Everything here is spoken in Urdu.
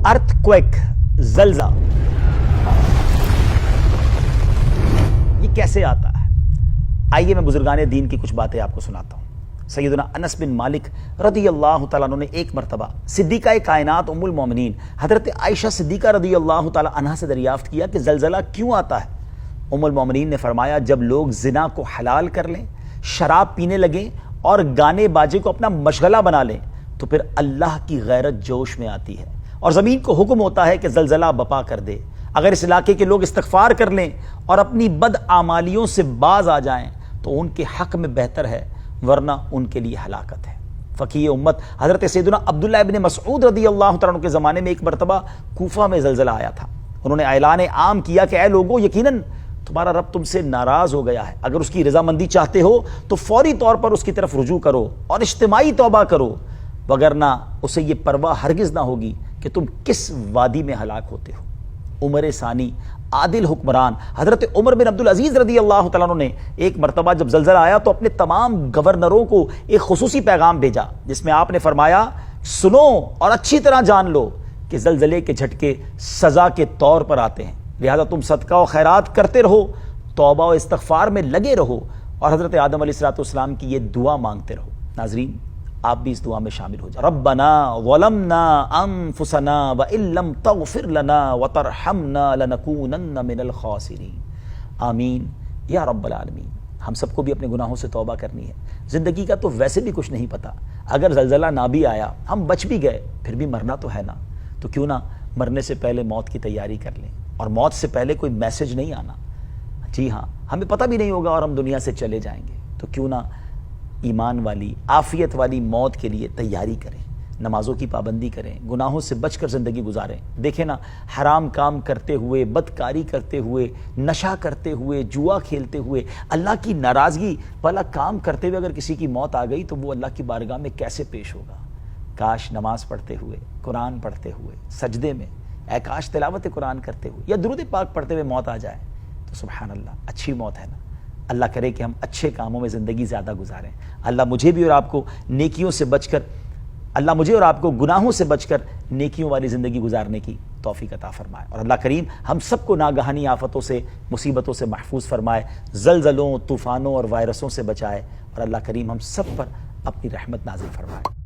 ارتھ زلزلہ یہ کیسے آتا ہے؟ آئیے میں بزرگان دین کی کچھ باتیں آپ کو سناتا ہوں۔ سیدنا انس بن مالک رضی اللہ تعالیٰ عنہ نے ایک مرتبہ صدیقہ کائنات ام المومنین حضرت عائشہ صدیقہ رضی اللہ تعالیٰ عنہا سے دریافت کیا کہ زلزلہ کیوں آتا ہے؟ ام المومنین نے فرمایا جب لوگ زنا کو حلال کر لیں، شراب پینے لگیں اور گانے باجے کو اپنا مشغلہ بنا لیں تو پھر اللہ کی غیرت جوش میں آتی ہے اور زمین کو حکم ہوتا ہے کہ زلزلہ بپا کر دے۔ اگر اس علاقے کے لوگ استغفار کر لیں اور اپنی بد اعمالیوں سے باز آ جائیں تو ان کے حق میں بہتر ہے، ورنہ ان کے لیے ہلاکت ہے۔ فقیہ امت حضرت سیدنا عبداللہ ابن مسعود رضی اللہ تعالیٰ عنہ کے زمانے میں ایک مرتبہ کوفہ میں زلزلہ آیا تھا۔ انہوں نے اعلان عام کیا کہ اے لوگو، یقیناً تمہارا رب تم سے ناراض ہو گیا ہے، اگر اس کی رضامندی چاہتے ہو تو فوری طور پر اس کی طرف رجوع کرو اور اجتماعی توبہ کرو، وگرنہ اسے یہ پرواہ ہرگز نہ ہوگی کہ تم کس وادی میں ہلاک ہوتے ہو۔ عمر ثانی عادل حکمران حضرت عمر بن عبدالعزیز رضی اللہ تعالیٰ عنہ نے ایک مرتبہ جب زلزلہ آیا تو اپنے تمام گورنروں کو ایک خصوصی پیغام بھیجا، جس میں آپ نے فرمایا سنو اور اچھی طرح جان لو کہ زلزلے کے جھٹکے سزا کے طور پر آتے ہیں، لہذا تم صدقہ و خیرات کرتے رہو، توبہ و استغفار میں لگے رہو اور حضرت آدم علیہ السلام کی یہ دعا مانگتے رہو۔ ناظرین، آپ بھی اس دعا میں شامل ہو جائیں۔ ربنا ظلمنا انفسنا وان لم تغفر لنا وترحمنا لنکونن من الخاسرین۔ آمین یا رب العالمین۔ ہم سب کو بھی اپنے گناہوں سے توبہ کرنی ہے۔ زندگی کا تو ویسے بھی کچھ نہیں پتا، اگر زلزلہ نہ بھی آیا، ہم بچ بھی گئے، پھر بھی مرنا تو ہے نا، تو کیوں نہ مرنے سے پہلے موت کی تیاری کر لیں، اور موت سے پہلے کوئی میسج نہیں آنا۔ جی ہاں، ہمیں پتہ بھی نہیں ہوگا اور ہم دنیا سے چلے جائیں گے، تو کیوں نہ ایمان والی عافیت والی موت کے لیے تیاری کریں، نمازوں کی پابندی کریں، گناہوں سے بچ کر زندگی گزاریں۔ دیکھیں نا، حرام کام کرتے ہوئے، بدکاری کرتے ہوئے، نشہ کرتے ہوئے، جوا کھیلتے ہوئے، اللہ کی ناراضگی والا کام کرتے ہوئے اگر کسی کی موت آ گئی تو وہ اللہ کی بارگاہ میں کیسے پیش ہوگا؟ کاش نماز پڑھتے ہوئے، قرآن پڑھتے ہوئے، سجدے میں، اے کاش تلاوت قرآن کرتے ہوئے یا درود پاک پڑھتے ہوئے موت آ جائے تو سبحان اللہ، اچھی موت ہے نا۔ اللہ کرے کہ ہم اچھے کاموں میں زندگی زیادہ گزاریں۔ اللہ مجھے بھی اور آپ کو نیکیوں سے بچ کر، اللہ مجھے اور آپ کو گناہوں سے بچ کر نیکیوں والی زندگی گزارنے کی توفیق عطا فرمائے، اور اللہ کریم ہم سب کو ناگہانی آفتوں سے، مصیبتوں سے محفوظ فرمائے، زلزلوں، طوفانوں اور وائرسوں سے بچائے، اور اللہ کریم ہم سب پر اپنی رحمت نازل فرمائے۔